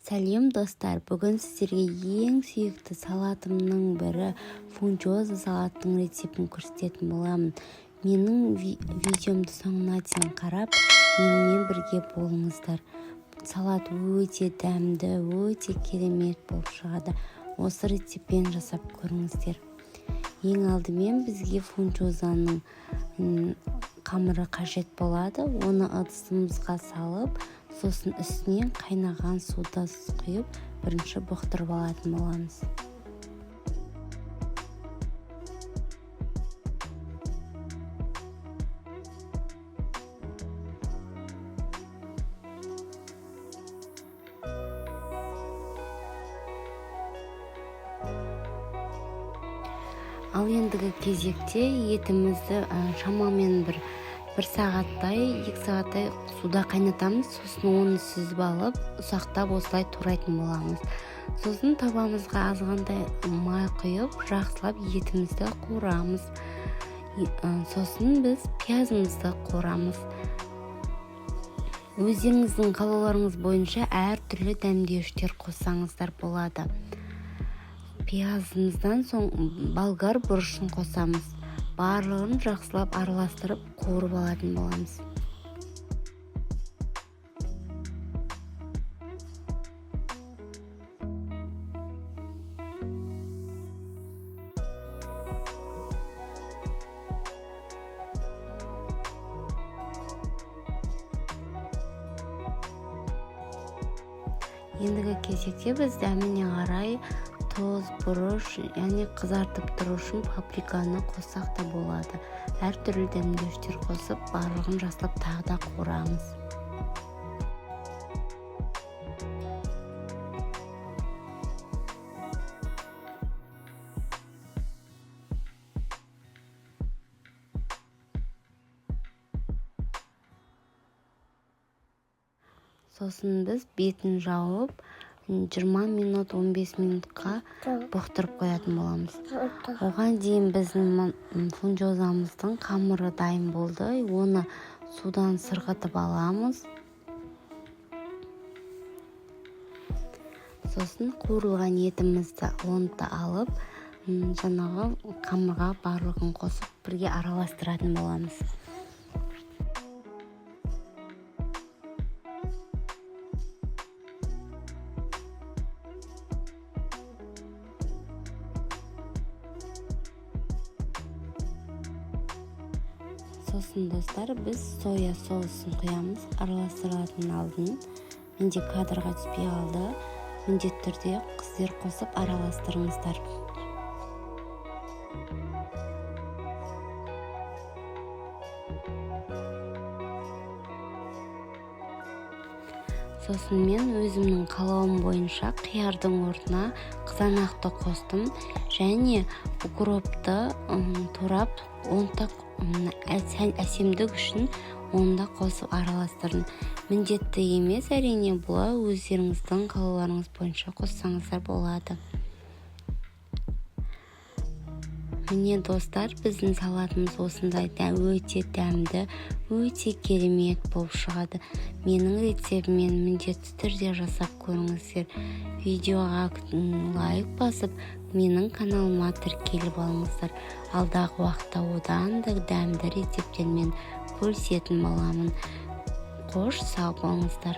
Сәлем достар, бүгін сіздерге ең сүйікті салатымның бірі фунчоза салаттың рецептін көрсететін боламын. Менің видеомды соңына дейін қарап, менімен бірге болыңыздар. Салат өте дәмді, өте керемет болып шығады. Осы рецептпен жасап көріңіздер. Ең алдымен бізге фунчозаның қамыры қажет болады. Оны ыдысымызға салып, сосын үстіне қайнаған суды құйып, бірінші бұқтырып алатын боламыз. Ал ендігі кезекте етімізді шамамен бір сағаттай, 2 сағаттай суда қайнатамыз. Сосын оны сүзіп алып, ұсақтап осылай турайтын боламыз. Сосын табамызға азғандай май құйып, жақсылап етімізді қуырамыз. Сосын біз пиязымызды қуырамыз. Өздеріңіздің қалауларыңыз бойынша әртүрлі дәмдеуіштер қоссаңыздар болады. Пиязымыздан соң болгар бұрышын қосамыз. Барлығын жақсылап араластырып қуырып алатын боламыз. Ендігі кезекте біз дәміне қарай тоз, бұрыш, яғни қызартып тұру үшін паприканы қоссақ та болады. Әртүрлі дәмдеуіштер қосып, барлығын жасап тағы да қуырамыз. Сосын біз бетін жауып, 20 минут, 15 минутқа бұқтырып қоятын боламыз. Оған дейін біздің фунчозамыздың қамыры дайын болды. Оны судан сырғытып аламыз. Сосын қуырылған етімізді онды алып, жаңағы қамырға барлығын қосып бірге араластыратын боламыз. Сосын достар, біз соя соусын құямыз. Араластыратын алдын менде кадрға түспей қалды. Міндетті түрде сіздер қосып араластырыңыздар. Сосын мен өзімнің қалауым бойынша қиярдың орнына қызанақты қостым және укропты турап, онтақ әсемдік үшін онда қосып араластырдым. Міндетті емес, әрине, бұлай өздеріңіздің қалауларыңыз бойынша қоссаңыздар болады. Міне достар, біздің салатымыз осындай өте дәмді, өте керемет болып шығады. Менің рецептіммен міндетті түрде жасап көріңіздер. Видеоға лайк басып, менің каналыма тіркеліп алыңыздар. Алдағы уақытта одан да дәмді рецепттермен көрсететін боламын. Қош, сау болыңыздар.